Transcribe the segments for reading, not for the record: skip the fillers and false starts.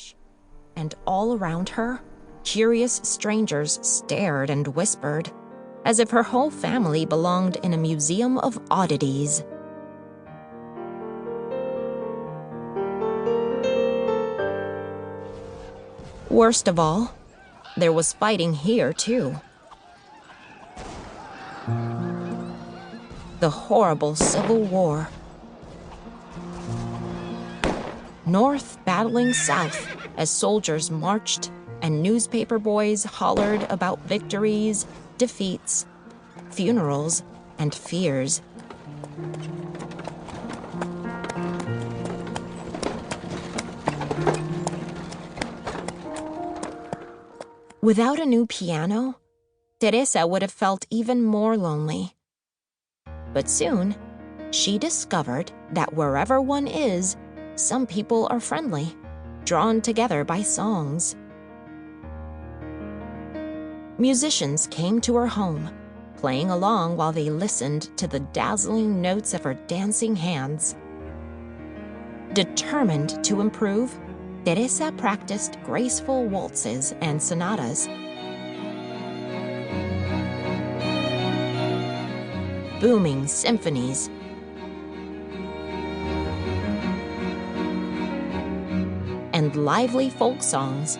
finish. And all around her, curious strangers stared and whispered, as if her whole family belonged in a museum of oddities. Worst of all, there was fighting here, too. The horrible Civil War. North battling South as soldiers marched and newspaper boys hollered about victories, defeats, funerals, and fears. Without a new piano, Teresa would have felt even more lonely. But soon, she discovered that wherever one is, some people are friendly, drawn together by songs. Musicians came to her home, playing along while they listened to the dazzling notes of her dancing hands. Determined to improve, Teresa practiced graceful waltzes and sonatas. Booming symphonies, and lively folk songs.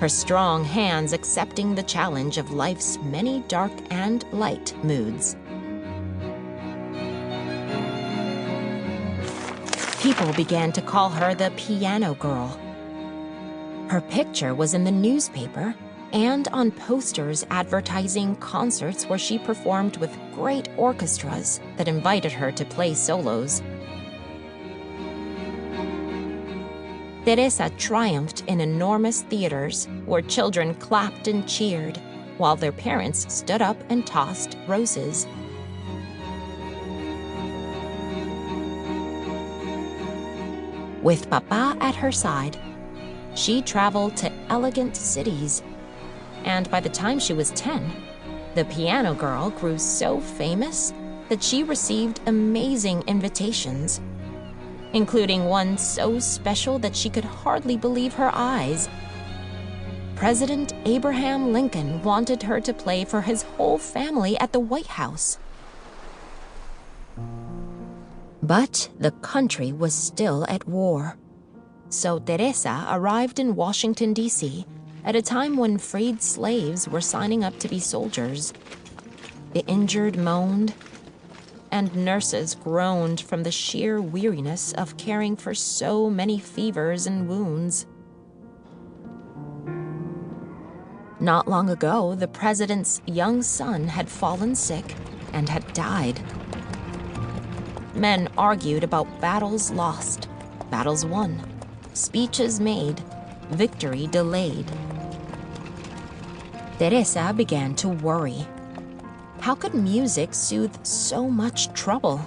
Her strong hands accepting the challenge of life's many dark and light moods. People began to call her the piano girl. Her picture was in the newspaper and on posters advertising concerts where she performed with great orchestras that invited her to play solos. Teresa triumphed in enormous theaters where children clapped and cheered while their parents stood up and tossed roses. With Papa at her side, she traveled to elegant cities. And by the time she was 10, the piano girl grew so famous that she received amazing invitations, including one so special that she could hardly believe her eyes. President Abraham Lincoln wanted her to play for his whole family at the White House. But the country was still at war. So Teresa arrived in Washington, D.C. at a time when freed slaves were signing up to be soldiers. The injured moaned, and nurses groaned from the sheer weariness of caring for so many fevers and wounds. Not long ago, the president's young son had fallen sick and had died. Men argued about battles lost, battles won, speeches made, victory delayed. Teresa began to worry. How could music soothe so much trouble?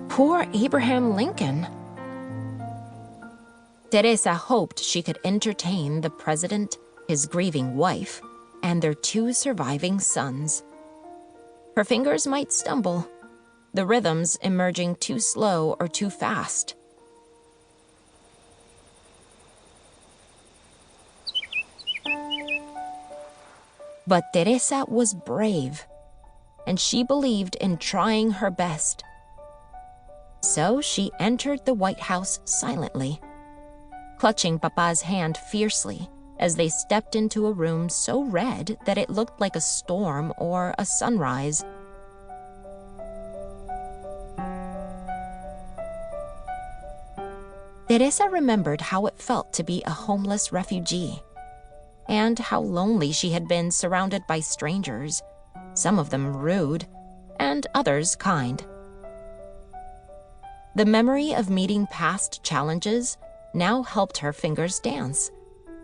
Poor Abraham Lincoln. Teresa hoped she could entertain the president, his grieving wife, and their 2 surviving sons. Her fingers might stumble, the rhythms emerging too slow or too fast. But Teresa was brave, and she believed in trying her best. So she entered the White House silently, clutching Papa's hand fiercely as they stepped into a room so red that it looked like a storm or a sunrise. Teresa remembered how it felt to be a homeless refugee, and how lonely she had been surrounded by strangers, some of them rude, and others kind. The memory of meeting past challenges now helped her fingers dance,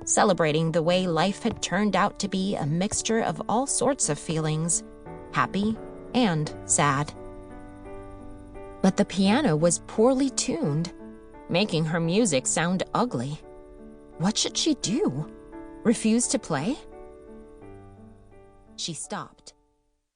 celebrating the way life had turned out to be a mixture of all sorts of feelings, happy and sad. But the piano was poorly tuned, making her music sound ugly. What should she do? Refuse to play? She stopped.